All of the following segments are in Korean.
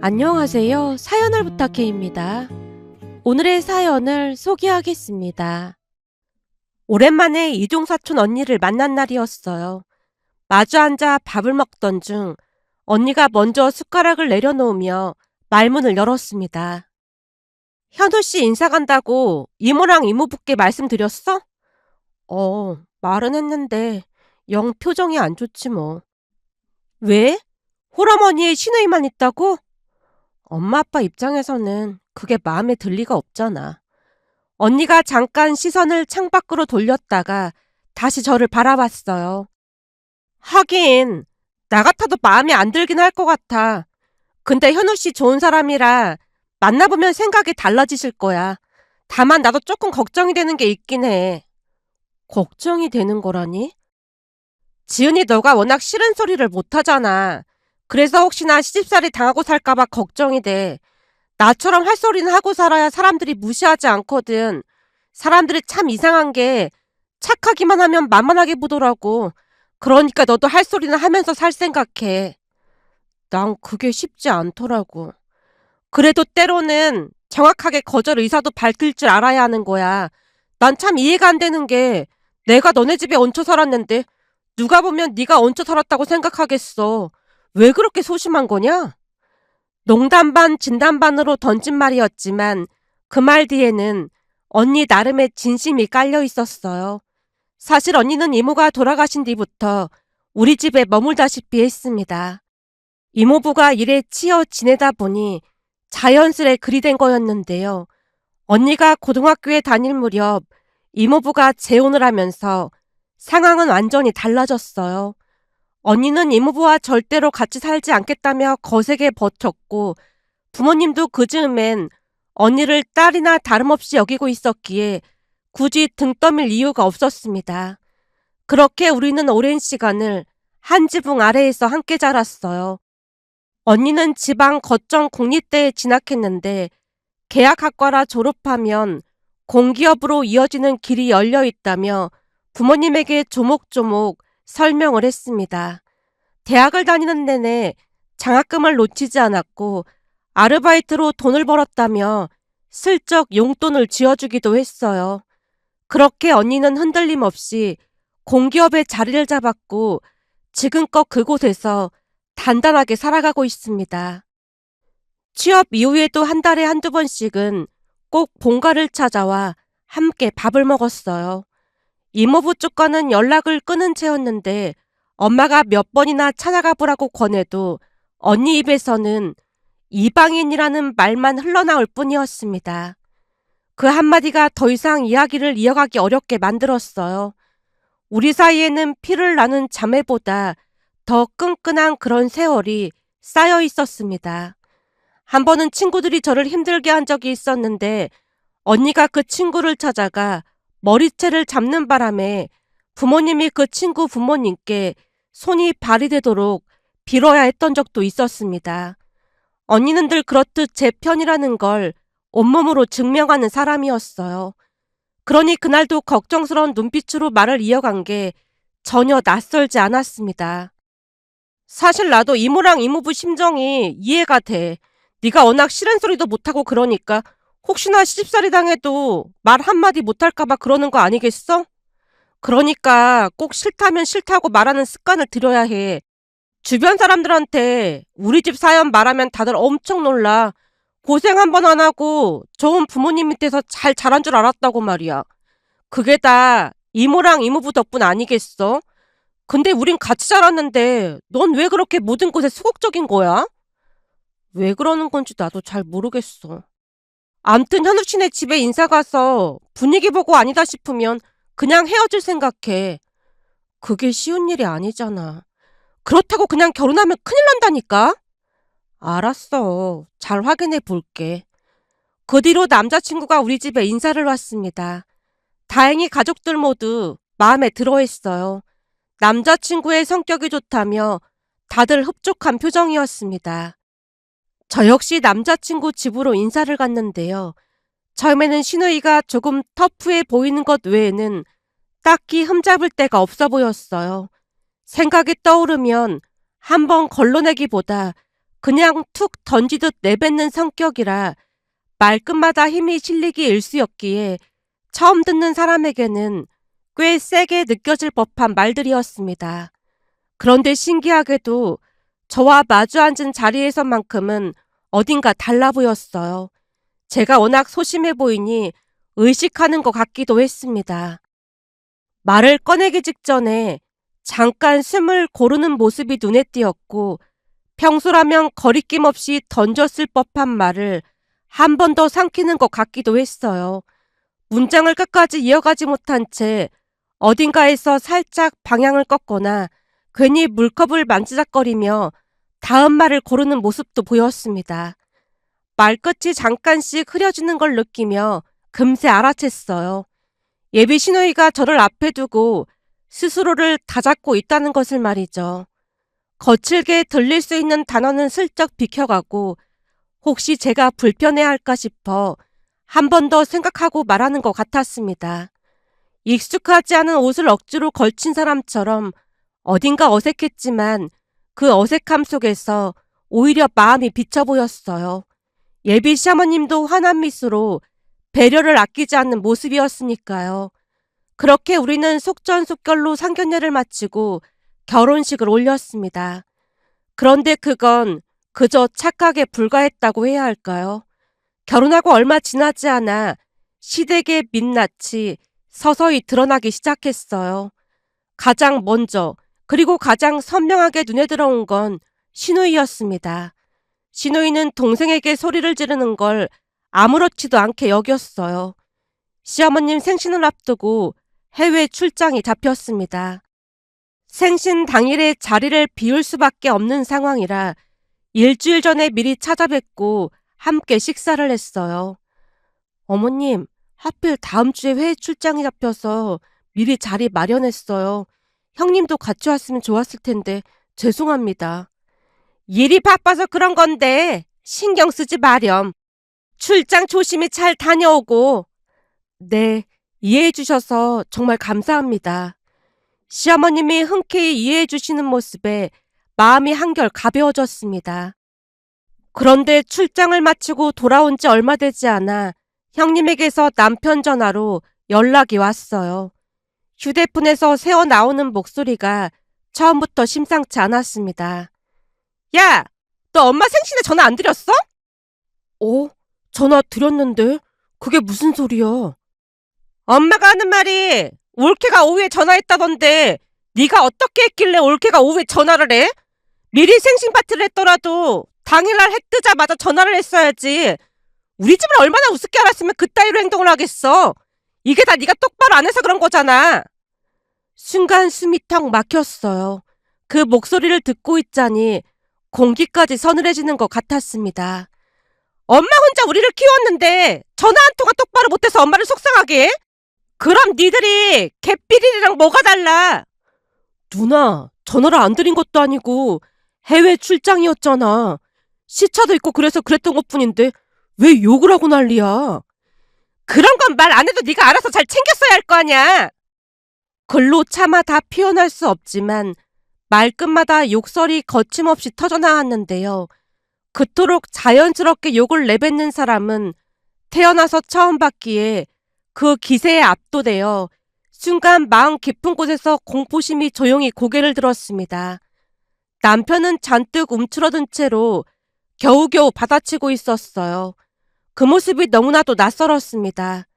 안녕하세요. 사연을 부탁해입니다. 오늘의 사연을 소개하겠습니다. 오랜만에 이종사촌 언니를 만난 날이었어요. 마주 앉아 밥을 먹던 중 언니가 먼저 숟가락을 내려놓으며 말문을 열었습니다. 현우씨 인사 간다고 이모랑 이모부께 말씀드렸어? 말은 했는데 영 표정이 안 좋지 뭐. 왜? 홀어머니의 시누이만 있다고? 엄마 아빠 입장에서는 그게 마음에 들 리가 없잖아. 언니가 잠깐 시선을 창밖으로 돌렸다가 다시 저를 바라봤어요. 하긴 나 같아도 마음에 안 들긴 할 것 같아. 근데 현우 씨 좋은 사람이라 만나보면 생각이 달라지실 거야. 다만 나도 조금 걱정이 되는 게 있긴 해. 걱정이 되는 거라니? 지은이 너가 워낙 싫은 소리를 못하잖아. 그래서 혹시나 시집살이 당하고 살까봐 걱정이 돼. 나처럼 할 소리는 하고 살아야 사람들이 무시하지 않거든. 사람들이 참 이상한 게 착하기만 하면 만만하게 보더라고. 그러니까 너도 할 소리는 하면서 살 생각해. 난 그게 쉽지 않더라고. 그래도 때로는 정확하게 거절 의사도 밝힐 줄 알아야 하는 거야. 난 참 이해가 안 되는 게 내가 너네 집에 얹혀 살았는데 누가 보면 네가 얹혀 살았다고 생각하겠어. 왜 그렇게 소심한 거냐? 농담 반 진담 반으로 던진 말이었지만 그 말 뒤에는 언니 나름의 진심이 깔려 있었어요. 사실 언니는 이모가 돌아가신 뒤부터 우리 집에 머물다시피 했습니다. 이모부가 일에 치여 지내다 보니 자연스레 그리 된 거였는데요. 언니가 고등학교에 다닐 무렵 이모부가 재혼을 하면서 상황은 완전히 달라졌어요. 언니는 이모부와 절대로 같이 살지 않겠다며 거세게 버텼고 부모님도 그 즈음엔 언니를 딸이나 다름없이 여기고 있었기에 굳이 등 떠밀 이유가 없었습니다. 그렇게 우리는 오랜 시간을 한 지붕 아래에서 함께 자랐어요. 언니는 지방 거점 공립대에 진학했는데 계약학과라 졸업하면 공기업으로 이어지는 길이 열려 있다며 부모님에게 조목조목 설명을 했습니다. 대학을 다니는 내내 장학금을 놓치지 않았고 아르바이트로 돈을 벌었다며 슬쩍 용돈을 쥐어주기도 했어요. 그렇게 언니는 흔들림 없이 공기업에 자리를 잡았고 지금껏 그곳에서 단단하게 살아가고 있습니다. 취업 이후에도 한 달에 한두 번씩은 꼭 본가를 찾아와 함께 밥을 먹었어요. 이모부 쪽과는 연락을 끊은 채였는데 엄마가 몇 번이나 찾아가 보라고 권해도 언니 입에서는 이방인이라는 말만 흘러나올 뿐이었습니다. 그 한마디가 더 이상 이야기를 이어가기 어렵게 만들었어요. 우리 사이에는 피를 나눈 자매보다 더 끈끈한 그런 세월이 쌓여 있었습니다. 한 번은 친구들이 저를 힘들게 한 적이 있었는데 언니가 그 친구를 찾아가 머리채를 잡는 바람에 부모님이 그 친구 부모님께 손이 발이 되도록 빌어야 했던 적도 있었습니다. 언니는 늘 그렇듯 제 편이라는 걸 온몸으로 증명하는 사람이었어요. 그러니 그날도 걱정스러운 눈빛으로 말을 이어간 게 전혀 낯설지 않았습니다. 사실 나도 이모랑 이모부 심정이 이해가 돼. 네가 워낙 싫은 소리도 못하고 그러니까 혹시나 시집살이 당해도 말 한마디 못할까봐 그러는 거 아니겠어? 그러니까 꼭 싫다면 싫다고 말하는 습관을 들여야 해. 주변 사람들한테 우리 집 사연 말하면 다들 엄청 놀라. 고생 한 번 안 하고 좋은 부모님 밑에서 잘 자란 줄 알았다고 말이야. 그게 다 이모랑 이모부 덕분 아니겠어? 근데 우린 같이 자랐는데 넌 왜 그렇게 모든 것에 소극적인 거야? 왜 그러는 건지 나도 잘 모르겠어. 암튼 현우 씨네 집에 인사 가서 분위기 보고 아니다 싶으면 그냥 헤어질 생각해. 그게 쉬운 일이 아니잖아. 그렇다고 그냥 결혼하면 큰일 난다니까? 알았어. 잘 확인해 볼게. 그 뒤로 남자친구가 우리 집에 인사를 왔습니다. 다행히 가족들 모두 마음에 들어 했어요. 남자친구의 성격이 좋다며 다들 흡족한 표정이었습니다. 저 역시 남자친구 집으로 인사를 갔는데요. 처음에는 시누이가 조금 터프해 보이는 것 외에는 딱히 흠잡을 데가 없어 보였어요. 생각이 떠오르면 한번 걸러내기보다 그냥 툭 던지듯 내뱉는 성격이라 말끝마다 힘이 실리기 일쑤였기에 처음 듣는 사람에게는 꽤 세게 느껴질 법한 말들이었습니다. 그런데 신기하게도 저와 마주 앉은 자리에서만큼은 어딘가 달라 보였어요. 제가 워낙 소심해 보이니 의식하는 것 같기도 했습니다. 말을 꺼내기 직전에 잠깐 숨을 고르는 모습이 눈에 띄었고 평소라면 거리낌 없이 던졌을 법한 말을 한 번 더 삼키는 것 같기도 했어요. 문장을 끝까지 이어가지 못한 채 어딘가에서 살짝 방향을 꺾거나 괜히 물컵을 만지작거리며 다음 말을 고르는 모습도 보였습니다. 말끝이 잠깐씩 흐려지는 걸 느끼며 금세 알아챘어요. 예비 시누이가 저를 앞에 두고 스스로를 다잡고 있다는 것을 말이죠. 거칠게 들릴 수 있는 단어는 슬쩍 비켜가고 혹시 제가 불편해할까 싶어 한 번 더 생각하고 말하는 것 같았습니다. 익숙하지 않은 옷을 억지로 걸친 사람처럼 어딘가 어색했지만 그 어색함 속에서 오히려 마음이 비쳐 보였어요. 예비 시어머님도 환한 미소로 배려를 아끼지 않는 모습이었으니까요. 그렇게 우리는 속전속결로 상견례를 마치고 결혼식을 올렸습니다. 그런데 그건 그저 착각에 불과했다고 해야 할까요? 결혼하고 얼마 지나지 않아 시댁의 민낯이 서서히 드러나기 시작했어요. 가장 먼저 그리고 가장 선명하게 눈에 들어온 건 시누이였습니다. 시누이는 동생에게 소리를 지르는 걸 아무렇지도 않게 여겼어요. 시어머님 생신을 앞두고 해외 출장이 잡혔습니다. 생신 당일에 자리를 비울 수밖에 없는 상황이라 일주일 전에 미리 찾아뵙고 함께 식사를 했어요. 어머님, 하필 다음 주에 해외 출장이 잡혀서 미리 자리 마련했어요. 형님도 같이 왔으면 좋았을 텐데 죄송합니다. 일이 바빠서 그런 건데 신경 쓰지 마렴. 출장 조심히 잘 다녀오고. 네, 이해해 주셔서 정말 감사합니다. 시어머님이 흔쾌히 이해해 주시는 모습에 마음이 한결 가벼워졌습니다. 그런데 출장을 마치고 돌아온 지 얼마 되지 않아 형님에게서 남편 전화로 연락이 왔어요. 휴대폰에서 새어 나오는 목소리가 처음부터 심상치 않았습니다. 야, 너 엄마 생신에 전화 안 드렸어? 전화 드렸는데 그게 무슨 소리야? 엄마가 하는 말이 올케가 오후에 전화했다던데 네가 어떻게 했길래 올케가 오후에 전화를 해? 미리 생신 파티를 했더라도 당일날 해 뜨자마자 전화를 했어야지. 우리 집을 얼마나 우습게 알았으면 그따위로 행동을 하겠어. 이게 다 네가 똑바로 안 해서 그런 거잖아. 순간 숨이 턱 막혔어요. 그 목소리를 듣고 있자니 공기까지 서늘해지는 것 같았습니다. 엄마 혼자 우리를 키웠는데 전화 한 통화 똑바로 못해서 엄마를 속상하게 해? 그럼 니들이 개삐리랑 뭐가 달라? 누나, 전화를 안 드린 것도 아니고 해외 출장이었잖아. 시차도 있고 그래서 그랬던 것뿐인데 왜 욕을 하고 난리야? 그런 건 말 안 해도 네가 알아서 잘 챙겼어야 할 거 아니야. 글로 차마 다 표현할 수 없지만 말끝마다 욕설이 거침없이 터져나왔는데요. 그토록 자연스럽게 욕을 내뱉는 사람은 태어나서 처음 봤기에 그 기세에 압도되어 순간 마음 깊은 곳에서 공포심이 조용히 고개를 들었습니다. 남편은 잔뜩 움츠러든 채로 겨우겨우 받아치고 있었어요. 그 모습이 너무나도 낯설었습니다.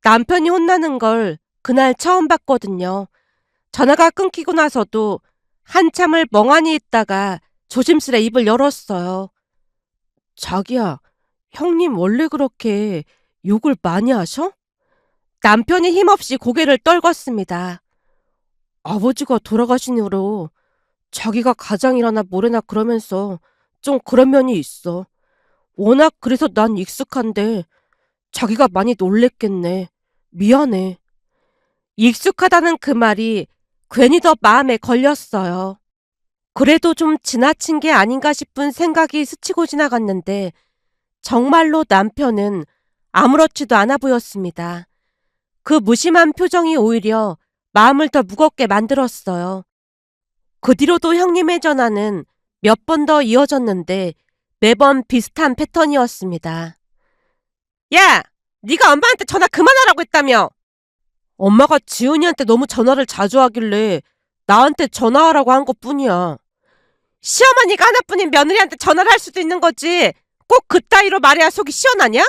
남편이 혼나는 걸 그날 처음 봤거든요. 전화가 끊기고 나서도 한참을 멍하니 있다가 조심스레 입을 열었어요. 자기야, 형님 원래 그렇게 욕을 많이 하셔? 남편이 힘없이 고개를 떨궜습니다. 아버지가 돌아가신 후로 자기가 가장이라나 뭐래나 그러면서 좀 그런 면이 있어. 워낙 그래서 난 익숙한데 자기가 많이 놀랬겠네. 미안해. 익숙하다는 그 말이 괜히 더 마음에 걸렸어요. 그래도 좀 지나친 게 아닌가 싶은 생각이 스치고 지나갔는데 정말로 남편은 아무렇지도 않아 보였습니다. 그 무심한 표정이 오히려 마음을 더 무겁게 만들었어요. 그 뒤로도 형님의 전화는 몇 번 더 이어졌는데 매번 비슷한 패턴이었습니다. 야! 네가 엄마한테 전화 그만하라고 했다며! 엄마가 지은이한테 너무 전화를 자주 하길래 나한테 전화하라고 한 것뿐이야. 시어머니가 하나뿐인 며느리한테 전화를 할 수도 있는 거지. 꼭 그따위로 말해야 속이 시원하냐?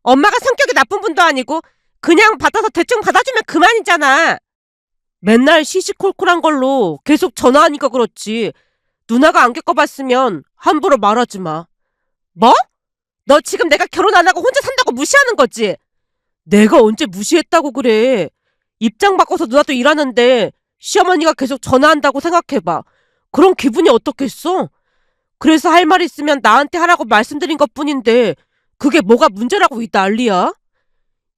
엄마가 성격이 나쁜 분도 아니고 그냥 받아서 대충 받아주면 그만이잖아. 맨날 시시콜콜한 걸로 계속 전화하니까 그렇지. 누나가 안 겪어봤으면 함부로 말하지 마. 뭐? 너 지금 내가 결혼 안 하고 혼자 산다고 무시하는 거지? 내가 언제 무시했다고 그래. 입장 바꿔서 누나도 일하는데 시어머니가 계속 전화한다고 생각해봐. 그런 기분이 어떻겠어? 그래서 할 말 있으면 나한테 하라고 말씀드린 것뿐인데 그게 뭐가 문제라고 이 난리야?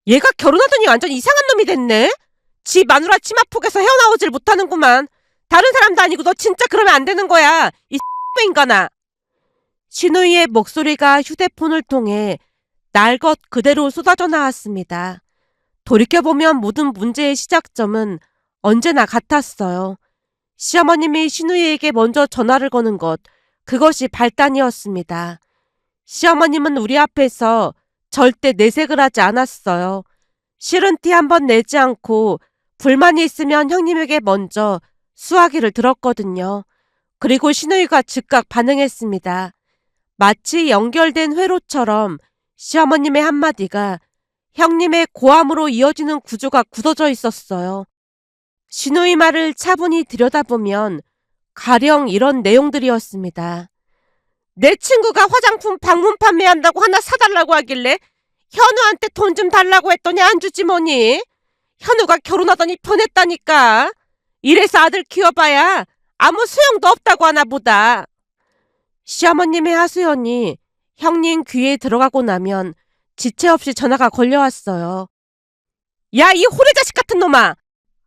얘가 결혼하더니 완전 이상한 놈이 됐네? 지 마누라 치마폭에서 헤어나오질 못하는구만. 다른 사람도 아니고 너 진짜 그러면 안 되는 거야. 이 인간아. 신우이의 목소리가 휴대폰을 통해 날 것 그대로 쏟아져 나왔습니다. 돌이켜보면 모든 문제의 시작점은 언제나 같았어요. 시어머님이 신우이에게 먼저 전화를 거는 것, 그것이 발단이었습니다. 시어머님은 우리 앞에서 절대 내색을 하지 않았어요. 싫은 티 한 번 내지 않고 불만이 있으면 형님에게 먼저 수화기를 들었거든요. 그리고 신우이가 즉각 반응했습니다. 마치 연결된 회로처럼 시어머님의 한마디가 형님의 고함으로 이어지는 구조가 굳어져 있었어요. 신우이 말을 차분히 들여다보면 가령 이런 내용들이었습니다. 내 친구가 화장품 방문 판매한다고 하나 사달라고 하길래 현우한테 돈 좀 달라고 했더니 안 주지 뭐니. 현우가 결혼하더니 변했다니까. 이래서 아들 키워봐야 아무 소용도 없다고 하나 보다. 시어머님의 하소연이 형님 귀에 들어가고 나면 지체 없이 전화가 걸려왔어요. 야, 이 호래자식 같은 놈아!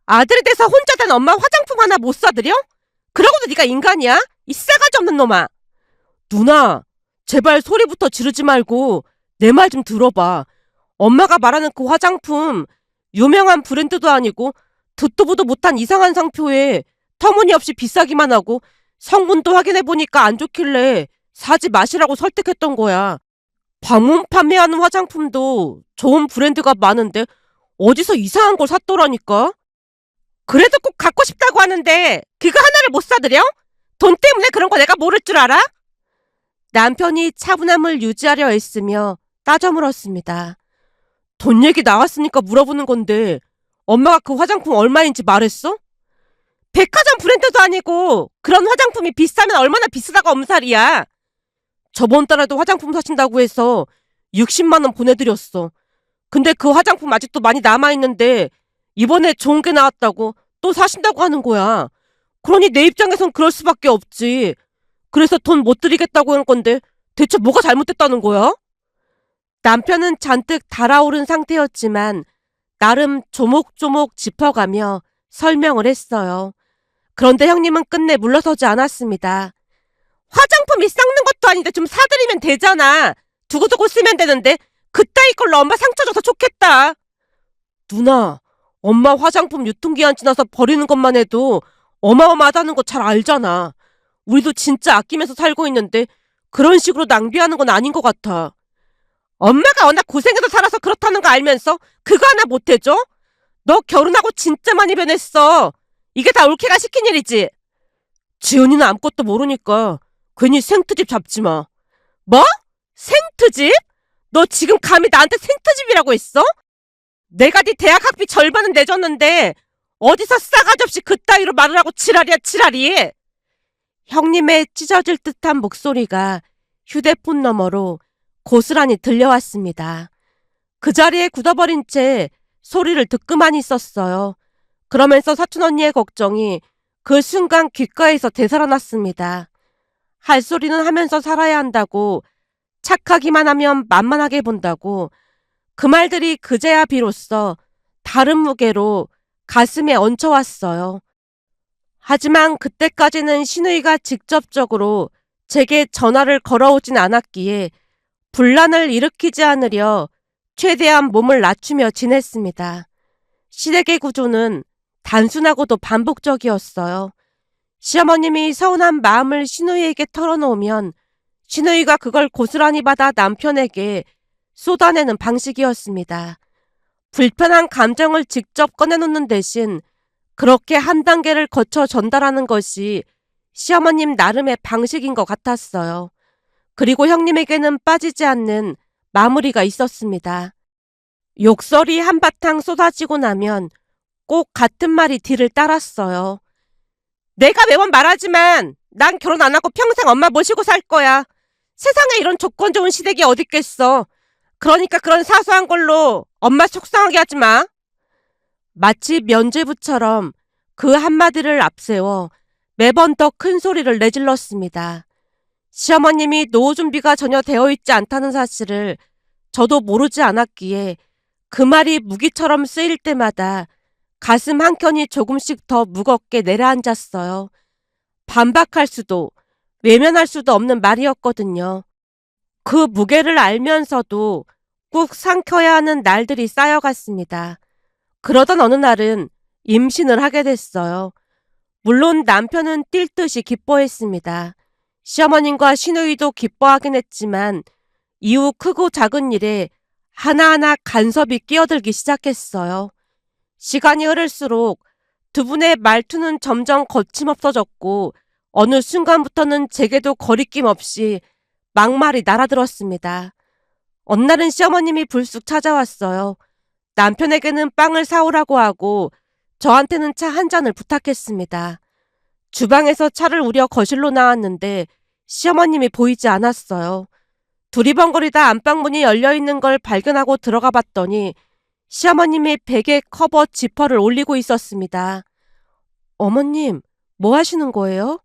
아들에 대해서 혼자 된 엄마 화장품 하나 못 사드려? 그러고도 네가 인간이야? 이 싸가지 없는 놈아! 누나, 제발 소리부터 지르지 말고 내 말 좀 들어봐. 엄마가 말하는 그 화장품 유명한 브랜드도 아니고 듣도 보도 못한 이상한 상표에 터무니없이 비싸기만 하고 성분도 확인해보니까 안 좋길래 사지 마시라고 설득했던 거야. 방문 판매하는 화장품도 좋은 브랜드가 많은데 어디서 이상한 걸 샀더라니까? 그래도 꼭 갖고 싶다고 하는데 그거 하나를 못 사드려? 돈 때문에 그런 거 내가 모를 줄 알아? 남편이 차분함을 유지하려 애쓰며 따져 물었습니다. 돈 얘기 나왔으니까 물어보는 건데 엄마가 그 화장품 얼마인지 말했어? 백화점 브랜드도 아니고 그런 화장품이 비싸면 얼마나 비싸다고 엄살이야. 저번 달에도 화장품 사신다고 해서 60만 원 보내드렸어. 근데 그 화장품 아직도 많이 남아있는데 이번에 좋은 게 나왔다고 또 사신다고 하는 거야. 그러니 내 입장에선 그럴 수밖에 없지. 그래서 돈 못 드리겠다고 한 건데 대체 뭐가 잘못됐다는 거야? 남편은 잔뜩 달아오른 상태였지만 나름 조목조목 짚어가며 설명을 했어요. 그런데 형님은 끝내 물러서지 않았습니다. 화장품이 썩는 것도 아닌데 좀 사드리면 되잖아. 두고두고 쓰면 되는데 그따위 걸로 엄마 상처 줘서 좋겠다. 누나, 엄마 화장품 유통기한 지나서 버리는 것만 해도 어마어마하다는 거 잘 알잖아. 우리도 진짜 아끼면서 살고 있는데 그런 식으로 낭비하는 건 아닌 것 같아. 엄마가 워낙 고생해서 살아서 그렇다는 거 알면서 그거 하나 못 해줘? 너 결혼하고 진짜 많이 변했어. 이게 다 올케가 시킨 일이지. 지은이는 아무것도 모르니까 괜히 생트집 잡지 마. 뭐? 생트집? 너 지금 감히 나한테 생트집이라고 했어? 내가 네 대학 학비 절반은 내줬는데 어디서 싸가지 없이 그따위로 말을 하고 지랄이야 지랄이. 형님의 찢어질 듯한 목소리가 휴대폰 너머로 고스란히 들려왔습니다. 그 자리에 굳어버린 채 소리를 듣고만 있었어요. 그러면서 사촌언니의 걱정이 그 순간 귓가에서 되살아났습니다. 할 소리는 하면서 살아야 한다고, 착하기만 하면 만만하게 본다고, 그 말들이 그제야 비로소 다른 무게로 가슴에 얹혀왔어요. 하지만 그때까지는 신우이가 직접적으로 제게 전화를 걸어오진 않았기에 분란을 일으키지 않으려 최대한 몸을 낮추며 지냈습니다. 시댁의 구조는 단순하고도 반복적이었어요. 시어머님이 서운한 마음을 신우이에게 털어놓으면 신우이가 그걸 고스란히 받아 남편에게 쏟아내는 방식이었습니다. 불편한 감정을 직접 꺼내놓는 대신 그렇게 한 단계를 거쳐 전달하는 것이 시어머님 나름의 방식인 것 같았어요. 그리고 형님에게는 빠지지 않는 마무리가 있었습니다. 욕설이 한바탕 쏟아지고 나면 꼭 같은 말이 뒤를 따랐어요. 내가 매번 말하지만 난 결혼 안 하고 평생 엄마 모시고 살 거야. 세상에 이런 조건 좋은 시댁이 어딨겠어. 그러니까 그런 사소한 걸로 엄마 속상하게 하지 마. 마치 면죄부처럼 그 한마디를 앞세워 매번 더 큰 소리를 내질렀습니다. 시어머님이 노후 준비가 전혀 되어 있지 않다는 사실을 저도 모르지 않았기에 그 말이 무기처럼 쓰일 때마다 가슴 한켠이 조금씩 더 무겁게 내려앉았어요. 반박할 수도 외면할 수도 없는 말이었거든요. 그 무게를 알면서도 꾹 삼켜야 하는 날들이 쌓여갔습니다. 그러던 어느 날은 임신을 하게 됐어요. 물론 남편은 뛸 듯이 기뻐했습니다. 시어머님과 시누이도 기뻐하긴 했지만 이후 크고 작은 일에 하나하나 간섭이 끼어들기 시작했어요. 시간이 흐를수록 두 분의 말투는 점점 거침없어졌고 어느 순간부터는 제게도 거리낌 없이 막말이 날아들었습니다. 어느 날은 시어머님이 불쑥 찾아왔어요. 남편에게는 빵을 사오라고 하고 저한테는 차 한 잔을 부탁했습니다. 주방에서 차를 우려 거실로 나왔는데 시어머님이 보이지 않았어요. 두리번거리다 안방문이 열려있는 걸 발견하고 들어가 봤더니 시어머님이 베개 커버 지퍼를 올리고 있었습니다. 어머님, 뭐 하시는 거예요?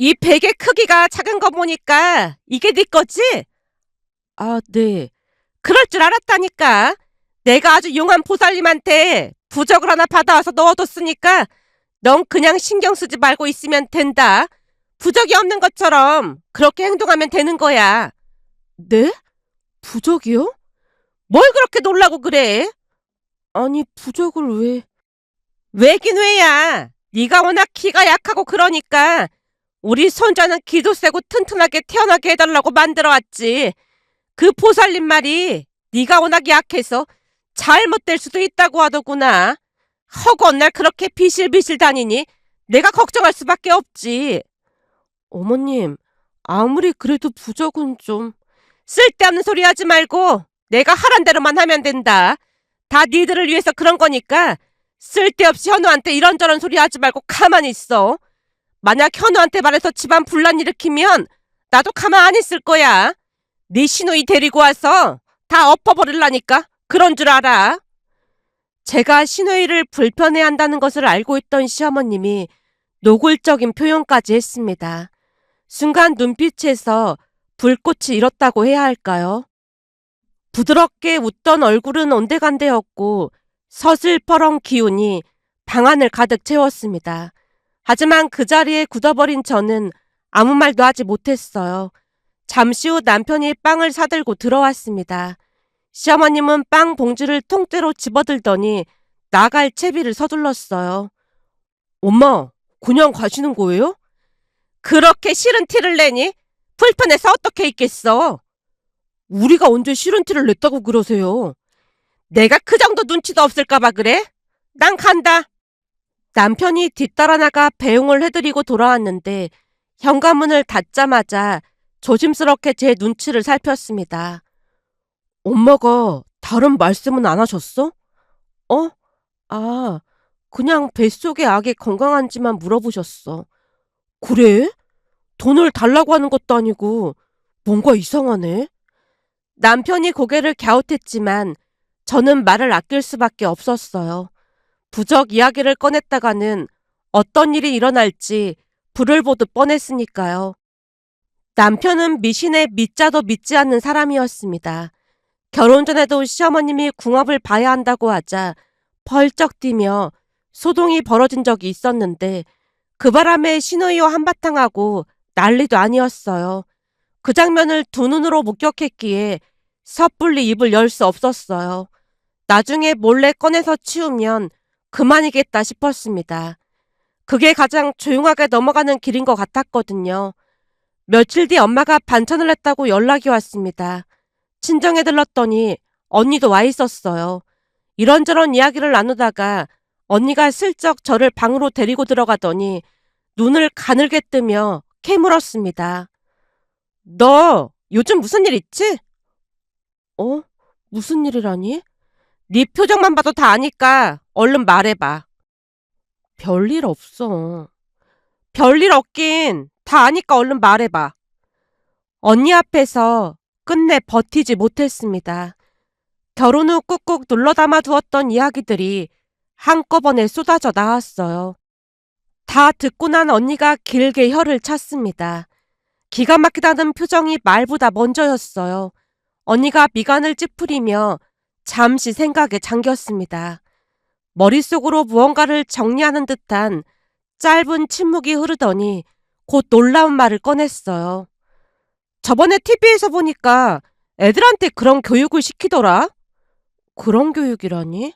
이 베개 크기가 작은 거 보니까 이게 네 거지? 아, 네. 그럴 줄 알았다니까. 내가 아주 용한 보살님한테 부적을 하나 받아와서 넣어뒀으니까 넌 그냥 신경 쓰지 말고 있으면 된다. 부적이 없는 것처럼 그렇게 행동하면 되는 거야. 네? 부적이요? 뭘 그렇게 놀라고 그래? 아니, 부적을 왜? 왜긴 왜야. 네가 워낙 키가 약하고 그러니까 우리 손자는 기도 세고 튼튼하게 태어나게 해달라고 만들어왔지. 그 보살님 말이 네가 워낙 약해서 잘못될 수도 있다고 하더구나. 허구한 날 그렇게 비실비실 다니니 내가 걱정할 수밖에 없지. 어머님, 아무리 그래도 부적은 좀... 쓸데없는 소리 하지 말고 내가 하란 대로만 하면 된다. 다 니들을 위해서 그런 거니까 쓸데없이 현우한테 이런저런 소리 하지 말고 가만히 있어. 만약 현우한테 말해서 집안 분란 일으키면 나도 가만 안 있을 거야. 네 시누이 데리고 와서 다 엎어버릴라니까. 그런 줄 알아. 제가 시누이를 불편해한다는 것을 알고 있던 시어머님이 노골적인 표현까지 했습니다. 순간 눈빛에서 불꽃이 일었다고 해야 할까요? 부드럽게 웃던 얼굴은 온데간데였고 서슬퍼렁 기운이 방 안을 가득 채웠습니다. 하지만 그 자리에 굳어버린 저는 아무 말도 하지 못했어요. 잠시 후 남편이 빵을 사들고 들어왔습니다. 시어머님은 빵 봉지를 통째로 집어들더니 나갈 채비를 서둘렀어요. 엄마, 그냥 가시는 거예요? 그렇게 싫은 티를 내니? 불편해서 어떻게 있겠어? 우리가 언제 싫은 티를 냈다고 그러세요? 내가 그 정도 눈치도 없을까봐 그래? 난 간다. 남편이 뒤따라 나가 배웅을 해드리고 돌아왔는데 현관문을 닫자마자 조심스럽게 제 눈치를 살폈습니다. 엄마가 다른 말씀은 안 하셨어? 어? 아, 그냥 뱃속의 아기 건강한지만 물어보셨어. 그래? 돈을 달라고 하는 것도 아니고 뭔가 이상하네. 남편이 고개를 갸웃했지만 저는 말을 아낄 수밖에 없었어요. 부적 이야기를 꺼냈다가는 어떤 일이 일어날지 불을 보듯 뻔했으니까요. 남편은 미신에 믿자도 믿지 않는 사람이었습니다. 결혼 전에도 시어머님이 궁합을 봐야 한다고 하자 펄쩍 뛰며 소동이 벌어진 적이 있었는데 그 바람에 시누이와 한바탕하고 난리도 아니었어요. 그 장면을 두 눈으로 목격했기에 섣불리 입을 열 수 없었어요. 나중에 몰래 꺼내서 치우면 그만이겠다 싶었습니다. 그게 가장 조용하게 넘어가는 길인 것 같았거든요. 며칠 뒤 엄마가 반찬을 했다고 연락이 왔습니다. 친정에 들렀더니 언니도 와 있었어요. 이런저런 이야기를 나누다가 언니가 슬쩍 저를 방으로 데리고 들어가더니 눈을 가늘게 뜨며 캐물었습니다. 너 요즘 무슨 일 있지? 어? 무슨 일이라니? 네 표정만 봐도 다 아니까 얼른 말해봐. 별일 없어. 별일 없긴 다 아니까 얼른 말해봐. 언니 앞에서 끝내 버티지 못했습니다. 결혼 후 꾹꾹 눌러 담아 두었던 이야기들이 한꺼번에 쏟아져 나왔어요. 다 듣고 난 언니가 길게 혀를 찼습니다. 기가 막히다는 표정이 말보다 먼저였어요. 언니가 미간을 찌푸리며 잠시 생각에 잠겼습니다. 머릿속으로 무언가를 정리하는 듯한 짧은 침묵이 흐르더니 곧 놀라운 말을 꺼냈어요. 저번에 TV에서 보니까 애들한테 그런 교육을 시키더라? 그런 교육이라니?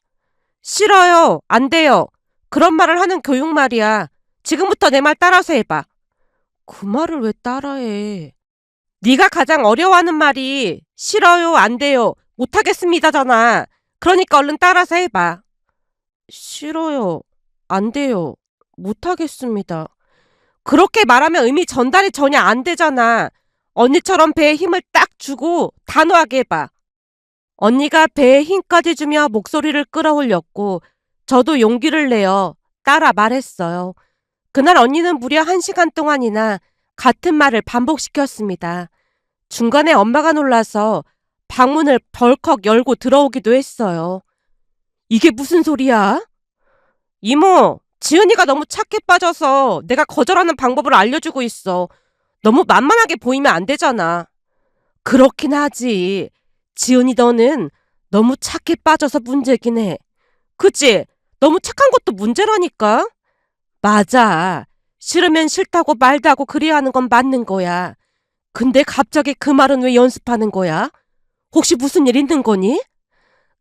싫어요. 안 돼요. 그런 말을 하는 교육 말이야. 지금부터 내 말 따라서 해봐. 그 말을 왜 따라해? 네가 가장 어려워하는 말이 싫어요. 안 돼요. 못하겠습니다잖아. 그러니까 얼른 따라서 해봐. 싫어요. 안 돼요. 못하겠습니다. 그렇게 말하면 의미 전달이 전혀 안 되잖아. 언니처럼 배에 힘을 딱 주고 단호하게 해봐. 언니가 배에 힘까지 주며 목소리를 끌어올렸고 저도 용기를 내어 따라 말했어요. 그날 언니는 무려 1시간 동안이나 같은 말을 반복시켰습니다. 중간에 엄마가 놀라서 방문을 벌컥 열고 들어오기도 했어요. 이게 무슨 소리야? 이모, 지은이가 너무 착해 빠져서 내가 거절하는 방법을 알려주고 있어. 너무 만만하게 보이면 안 되잖아. 그렇긴 하지. 지은이 너는 너무 착해 빠져서 문제긴 해. 그치? 너무 착한 것도 문제라니까? 맞아. 싫으면 싫다고 말도 하고 그래야 하는 건 맞는 거야. 근데 갑자기 그 말은 왜 연습하는 거야? 혹시 무슨 일 있는 거니?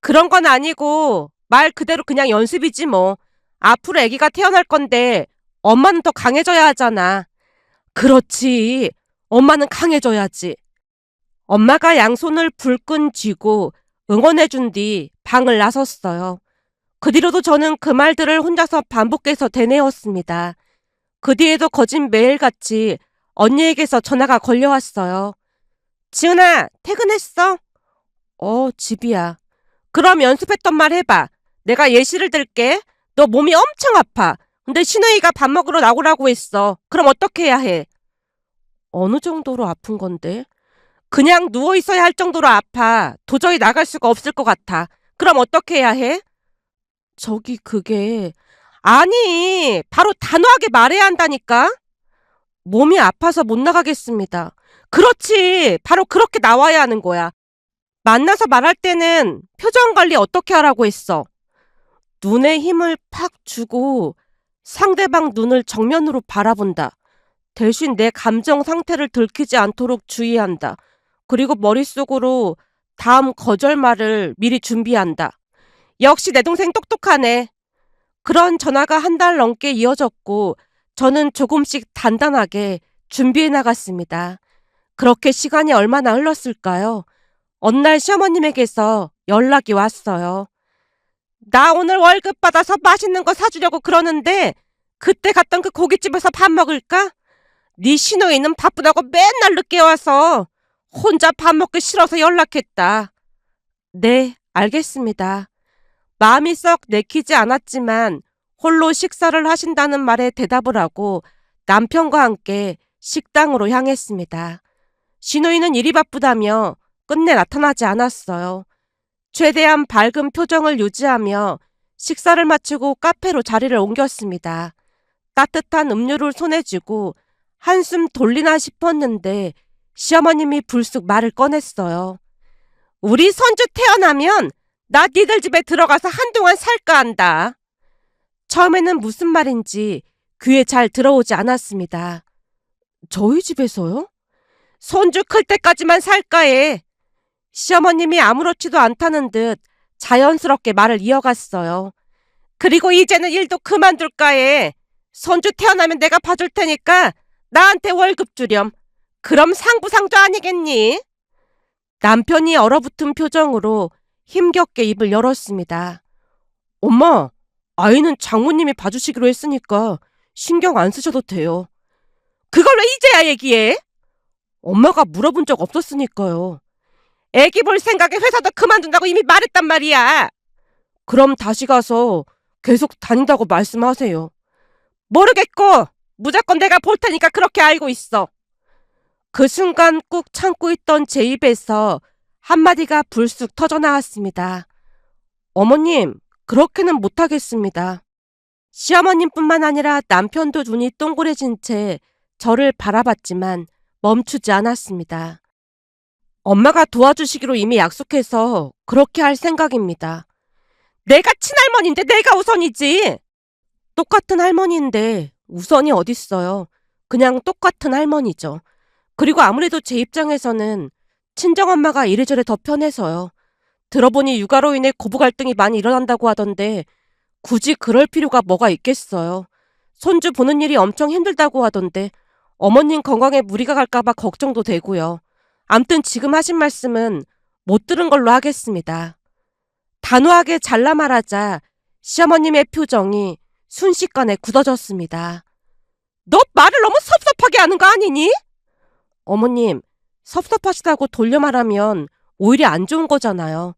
그런 건 아니고 말 그대로 그냥 연습이지 뭐. 앞으로 아기가 태어날 건데 엄마는 더 강해져야 하잖아. 그렇지. 엄마는 강해져야지. 엄마가 양손을 불끈 쥐고 응원해준 뒤 방을 나섰어요. 그 뒤로도 저는 그 말들을 혼자서 반복해서 되뇌었습니다. 그 뒤에도 거진 매일같이 언니에게서 전화가 걸려왔어요. 지은아, 퇴근했어? 집이야. 그럼 연습했던 말 해봐. 내가 예시를 들게. 너 몸이 엄청 아파. 근데 신우이가 밥 먹으러 나오라고 했어. 그럼 어떻게 해야 해? 어느 정도로 아픈 건데? 그냥 누워있어야 할 정도로 아파. 도저히 나갈 수가 없을 것 같아. 그럼 어떻게 해야 해? 그게... 아니, 바로 단호하게 말해야 한다니까? 몸이 아파서 못 나가겠습니다. 그렇지. 바로 그렇게 나와야 하는 거야. 만나서 말할 때는 표정 관리 어떻게 하라고 했어? 눈에 힘을 팍 주고 상대방 눈을 정면으로 바라본다. 대신 내 감정 상태를 들키지 않도록 주의한다. 그리고 머릿속으로 다음 거절 말을 미리 준비한다. 역시 내 동생 똑똑하네. 그런 전화가 1달 넘게 이어졌고 저는 조금씩 단단하게 준비해 나갔습니다. 그렇게 시간이 얼마나 흘렀을까요? 어느 날 시어머님에게서 연락이 왔어요. 나 오늘 월급 받아서 맛있는 거 사주려고 그러는데 그때 갔던 그 고깃집에서 밥 먹을까? 네 시누이는 바쁘다고 맨날 늦게 와서 혼자 밥 먹기 싫어서 연락했다. 네, 알겠습니다. 마음이 썩 내키지 않았지만 홀로 식사를 하신다는 말에 대답을 하고 남편과 함께 식당으로 향했습니다. 시누이는 일이 바쁘다며 끝내 나타나지 않았어요. 최대한 밝은 표정을 유지하며 식사를 마치고 카페로 자리를 옮겼습니다. 따뜻한 음료를 손에 쥐고 한숨 돌리나 싶었는데 시어머님이 불쑥 말을 꺼냈어요. 우리 손주 태어나면 나 니들 집에 들어가서 한동안 살까 한다. 처음에는 무슨 말인지 귀에 잘 들어오지 않았습니다. 저희 집에서요? 손주 클 때까지만 살까 해. 시어머님이 아무렇지도 않다는 듯 자연스럽게 말을 이어갔어요. 그리고 이제는 일도 그만둘까 해. 손주 태어나면 내가 봐줄 테니까 나한테 월급 주렴. 그럼 상부상조 아니겠니? 남편이 얼어붙은 표정으로 힘겹게 입을 열었습니다. 엄마, 아이는 장모님이 봐주시기로 했으니까 신경 안 쓰셔도 돼요. 그걸 왜 이제야 얘기해? 엄마가 물어본 적 없었으니까요. 애기 볼 생각에 회사도 그만둔다고 이미 말했단 말이야. 그럼 다시 가서 계속 다닌다고 말씀하세요. 모르겠고 무조건 내가 볼 테니까 그렇게 알고 있어. 그 순간 꾹 참고 있던 제 입에서 한마디가 불쑥 터져나왔습니다. 어머님, 그렇게는 못하겠습니다. 시어머님뿐만 아니라 남편도 눈이 동그래진 채 저를 바라봤지만 멈추지 않았습니다. 엄마가 도와주시기로 이미 약속해서 그렇게 할 생각입니다. 내가 친할머니인데 내가 우선이지. 똑같은 할머니인데 우선이 어딨어요. 그냥 똑같은 할머니죠. 그리고 아무래도 제 입장에서는 친정엄마가 이래저래 더 편해서요. 들어보니 육아로 인해 고부 갈등이 많이 일어난다고 하던데 굳이 그럴 필요가 뭐가 있겠어요. 손주 보는 일이 엄청 힘들다고 하던데 어머님 건강에 무리가 갈까봐 걱정도 되고요. 암튼 지금 하신 말씀은 못 들은 걸로 하겠습니다. 단호하게 잘라 말하자 시어머님의 표정이 순식간에 굳어졌습니다. 너 말을 너무 섭섭하게 하는 거 아니니? 어머님, 섭섭하시다고 돌려 말하면 오히려 안 좋은 거잖아요.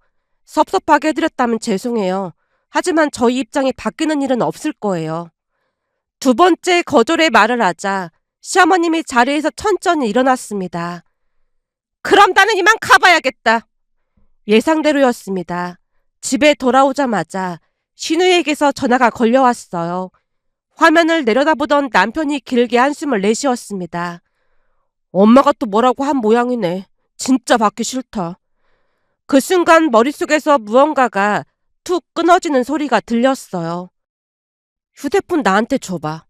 섭섭하게 해드렸다면 죄송해요. 하지만 저희 입장이 바뀌는 일은 없을 거예요. 두 번째 거절의 말을 하자 시어머님이 자리에서 천천히 일어났습니다. 그럼 나는 이만 가봐야겠다. 예상대로였습니다. 집에 돌아오자마자 신우에게서 전화가 걸려왔어요. 화면을 내려다보던 남편이 길게 한숨을 내쉬었습니다. 엄마가 또 뭐라고 한 모양이네. 진짜 받기 싫다. 그 순간 머릿속에서 무언가가 툭 끊어지는 소리가 들렸어요. 휴대폰 나한테 줘봐.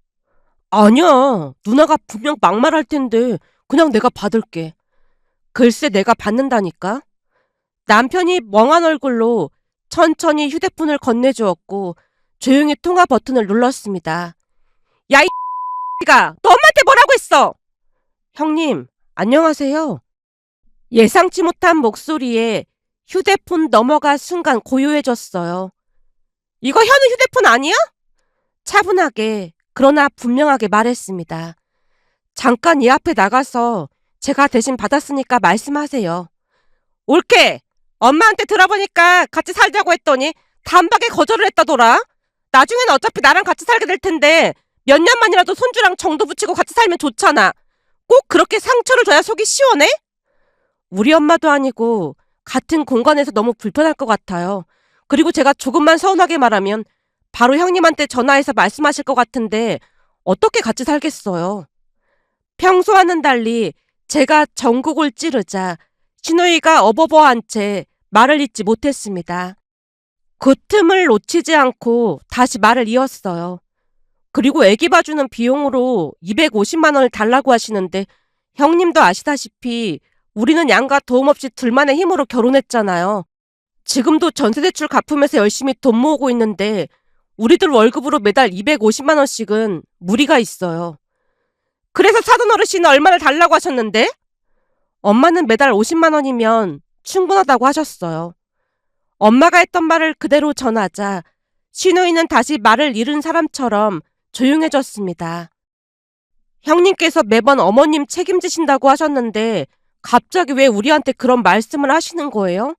아니야. 누나가 분명 막말할 텐데 그냥 내가 받을게. 글쎄 내가 받는다니까. 남편이 멍한 얼굴로 천천히 휴대폰을 건네주었고 조용히 통화 버튼을 눌렀습니다. 야, 이가 너 엄마한테 뭐라고 했어? 형님, 안녕하세요. 예상치 못한 목소리에 휴대폰 너머가 순간 고요해졌어요. 이거 현우 휴대폰 아니야? 차분하게 그러나 분명하게 말했습니다. 잠깐 이 앞에 나가서 제가 대신 받았으니까 말씀하세요. 옳게! 엄마한테 들어보니까 같이 살자고 했더니 단박에 거절을 했다더라. 나중에는 어차피 나랑 같이 살게 될 텐데 몇 년만이라도 손주랑 정도 붙이고 같이 살면 좋잖아. 꼭 그렇게 상처를 줘야 속이 시원해? 우리 엄마도 아니고 같은 공간에서 너무 불편할 것 같아요. 그리고 제가 조금만 서운하게 말하면 바로 형님한테 전화해서 말씀하실 것 같은데 어떻게 같이 살겠어요? 평소와는 달리 제가 전국을 찌르자 신우이가 어버버한 채 말을 잇지 못했습니다. 그 틈을 놓치지 않고 다시 말을 이었어요. 그리고 애기 봐주는 비용으로 250만 원을 달라고 하시는데 형님도 아시다시피 우리는 양가 도움 없이 둘만의 힘으로 결혼했잖아요. 지금도 전세대출 갚으면서 열심히 돈 모으고 있는데 우리들 월급으로 매달 250만 원씩은 무리가 있어요. 그래서 사돈 어르신은 얼마를 달라고 하셨는데? 엄마는 매달 50만 원이면 충분하다고 하셨어요. 엄마가 했던 말을 그대로 전하자 신우이는 다시 말을 잃은 사람처럼 조용해졌습니다. 형님께서 매번 어머님 책임지신다고 하셨는데 갑자기 왜 우리한테 그런 말씀을 하시는 거예요?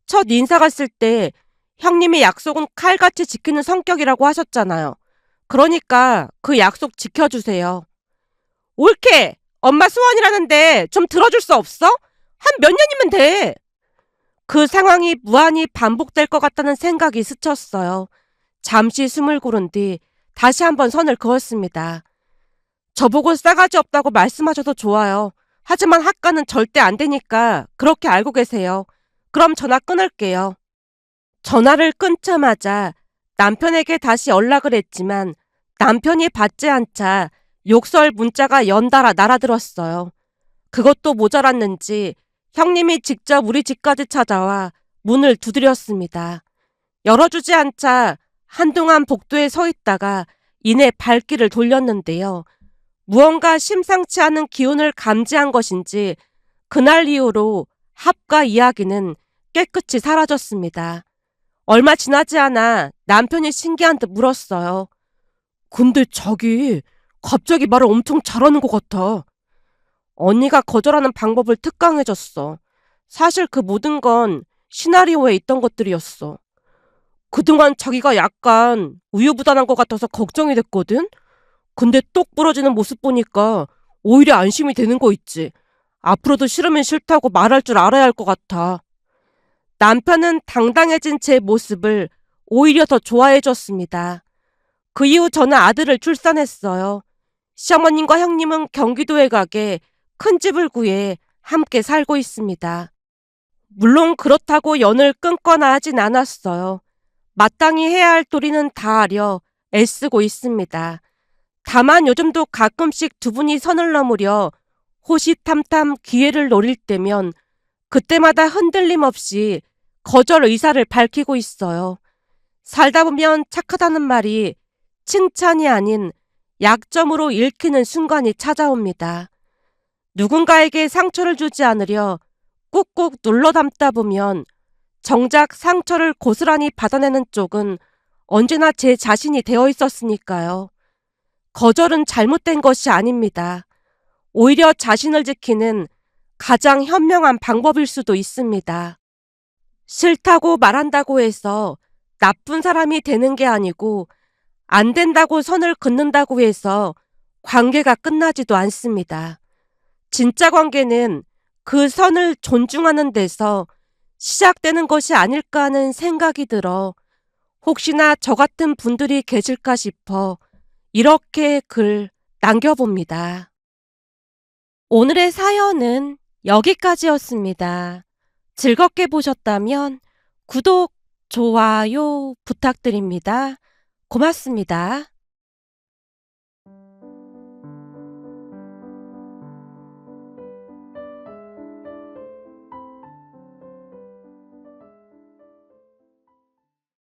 첫 인사 갔을 때 형님의 약속은 칼같이 지키는 성격이라고 하셨잖아요. 그러니까 그 약속 지켜주세요. 옳게! 엄마 소원이라는데 좀 들어줄 수 없어? 한 몇 년이면 돼. 그 상황이 무한히 반복될 것 같다는 생각이 스쳤어요. 잠시 숨을 고른 뒤 다시 한번 선을 그었습니다. 저보고 싸가지 없다고 말씀하셔도 좋아요. 하지만 학가는 절대 안 되니까 그렇게 알고 계세요. 그럼 전화 끊을게요. 전화를 끊자마자 남편에게 다시 연락을 했지만 남편이 받지 않자 욕설 문자가 연달아 날아들었어요. 그것도 모자랐는지 형님이 직접 우리 집까지 찾아와 문을 두드렸습니다. 열어주지 않자 한동안 복도에 서 있다가 이내 발길을 돌렸는데요. 무언가 심상치 않은 기운을 감지한 것인지 그날 이후로 합과 이야기는 깨끗이 사라졌습니다. 얼마 지나지 않아 남편이 신기한 듯 물었어요. 근데 자기 갑자기 말을 엄청 잘하는 것 같아. 언니가 거절하는 방법을 특강해줬어. 사실 그 모든 건 시나리오에 있던 것들이었어. 그동안 자기가 약간 우유부단한 것 같아서 걱정이 됐거든? 근데 똑 부러지는 모습 보니까 오히려 안심이 되는 거 있지. 앞으로도 싫으면 싫다고 말할 줄 알아야 할 것 같아. 남편은 당당해진 제 모습을 오히려 더 좋아해 줬습니다. 그 이후 저는 아들을 출산했어요. 시어머님과 형님은 경기도에 가게 큰 집을 구해 함께 살고 있습니다. 물론 그렇다고 연을 끊거나 하진 않았어요. 마땅히 해야 할 도리는 다 하려 애쓰고 있습니다. 다만 요즘도 가끔씩 두 분이 선을 넘으려 호시탐탐 기회를 노릴 때면 그때마다 흔들림 없이 거절 의사를 밝히고 있어요. 살다 보면 착하다는 말이 칭찬이 아닌 약점으로 읽히는 순간이 찾아옵니다. 누군가에게 상처를 주지 않으려 꾹꾹 눌러 담다 보면 정작 상처를 고스란히 받아내는 쪽은 언제나 제 자신이 되어 있었으니까요. 거절은 잘못된 것이 아닙니다. 오히려 자신을 지키는 가장 현명한 방법일 수도 있습니다. 싫다고 말한다고 해서 나쁜 사람이 되는 게 아니고 안 된다고 선을 긋는다고 해서 관계가 끝나지도 않습니다. 진짜 관계는 그 선을 존중하는 데서 시작되는 것이 아닐까 하는 생각이 들어 혹시나 저 같은 분들이 계실까 싶어 이렇게 글 남겨봅니다. 오늘의 사연은 여기까지였습니다. 즐겁게 보셨다면 구독, 좋아요 부탁드립니다. 고맙습니다.